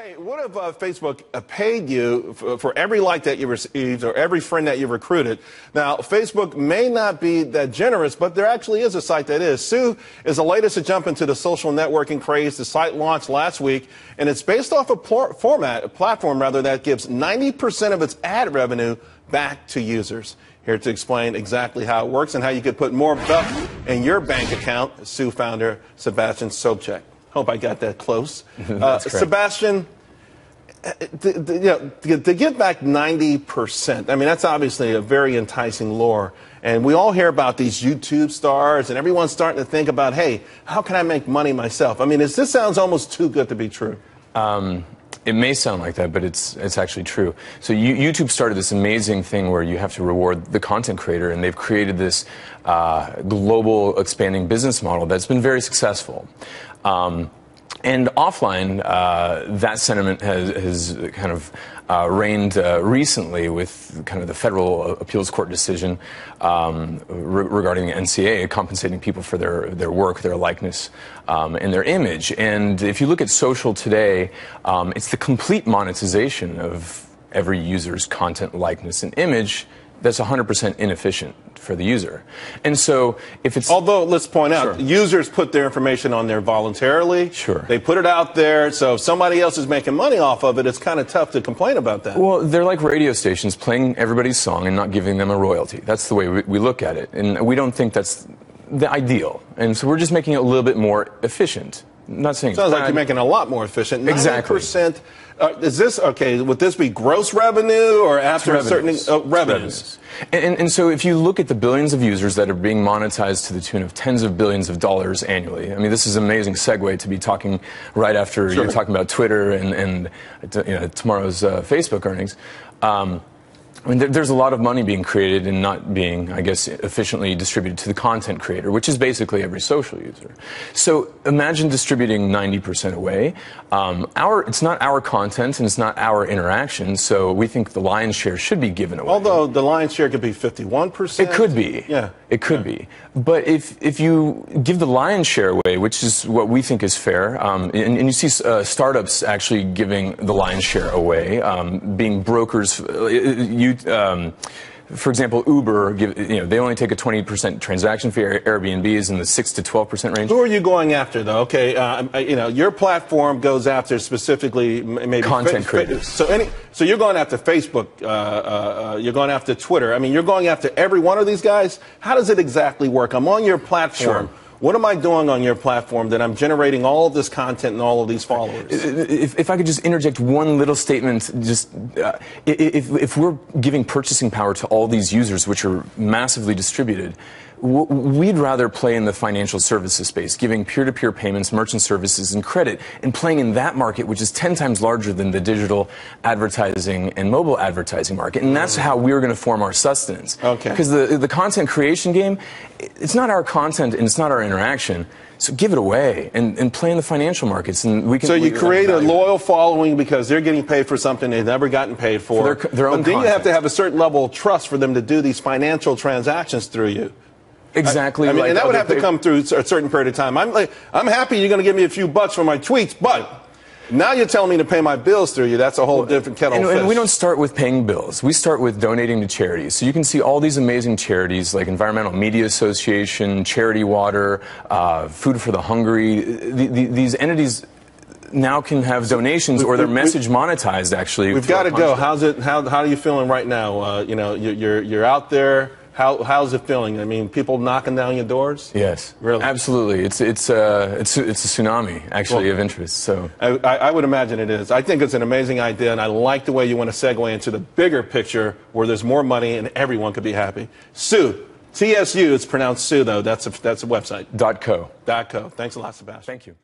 Hey, what if Facebook paid you for every like that you received or every friend that you recruited? Now, Facebook may not be that generous, but there actually is a site that is. Sue is the latest to jump into the social networking craze. The site launched last week, and it's based off a platform that gives 90% of its ad revenue back to users. Here to explain exactly how it works and how you could put more buck in your bank account, Sue founder Sebastian Sobczak. Hope I got that close. Sebastian, to give back 90%, I mean, that's obviously a very enticing lure. And we all hear about these YouTube stars, and everyone's starting to think about, hey, how can I make money myself? I mean, this sounds almost too good to be true. It may sound like that, but it's actually true. So YouTube started this amazing thing where you have to reward the content creator, and they've created this global expanding business model that's been very successful. And offline, that sentiment has kind of reigned recently with kind of the federal appeals court decision regarding the NCA compensating people for their work, their likeness, and their image. And if you look at social today, it's the complete monetization of every user's content, likeness, and image that's 100% inefficient for the user. And so if it's... Although, let's point out, users put their information on there voluntarily. Sure. They put it out there, so if somebody else is making money off of it, it's kind of tough to complain about that. Well, they're like radio stations playing everybody's song and not giving them a royalty. That's the way we look at it. And we don't think that's the ideal. And so we're just making it a little bit more efficient. I'm not saying sounds like you're making it a lot more efficient. 90%, exactly. Is this, okay, would this be gross revenue or after a certain revenues? And so if you look at the billions of users that are being monetized to the tune of tens of billions of dollars annually, I mean, this is an amazing segue to be talking right after you're talking about Twitter and tomorrow's Facebook earnings. I mean, there's a lot of money being created and not being, I guess, efficiently distributed to the content creator, which is basically every social user. So imagine distributing 90% away. It's not our content and it's not our interaction, so we think the lion's share should be given away. Although the lion's share could be 51%. It could be. Yeah. It could be. But if you give the lion's share away, which is what we think is fair, and you see startups actually giving the lion's share away, being brokers, for example, Uber, they only take a 20% transaction fee. Airbnb is in the 6 to 12% range. Who are you going after, though? Okay, your platform goes after specifically maybe content creators. So you're going after Facebook. You're going after Twitter. I mean, you're going after every one of these guys. How does it exactly work? I'm on your platform. Sure. What am I doing on your platform that I'm generating all of this content and all of these followers? If I could just interject one little statement, just if we're giving purchasing power to all these users, which are massively distributed, we'd rather play in the financial services space, giving peer-to-peer payments, merchant services, and credit, and playing in that market, which is 10 times larger than the digital advertising and mobile advertising market. And that's how we're going to form our sustenance. Okay. Because the content creation game, it's not our content and it's not our interaction. So give it away and play in the financial markets. And we can. So you create a loyal following because they're getting paid for something they've never gotten paid for. Their own but then content. You have to have a certain level of trust for them to do these financial transactions through you. Exactly. I mean, and that would have to come through a certain period of time. I'm happy you're going to give me a few bucks for my tweets, but now you're telling me to pay my bills through you. That's a whole different kettle of fish. And we don't start with paying bills. We start with donating to charities. So you can see all these amazing charities like Environmental Media Association, Charity Water, Food for the Hungry. These entities now can have donations or their message monetized, actually. We've got to go. How are you feeling right now? You're out there. How's it feeling? I mean, people knocking down your doors? Yes, really, absolutely. It's a tsunami actually of interest. So I would imagine it is. I think it's an amazing idea, and I like the way you want to segue into the bigger picture where there's more money and everyone could be happy. Sue, TSU. It's pronounced Sue though. That's a website. .co. .co. Thanks a lot, Sebastian. Thank you.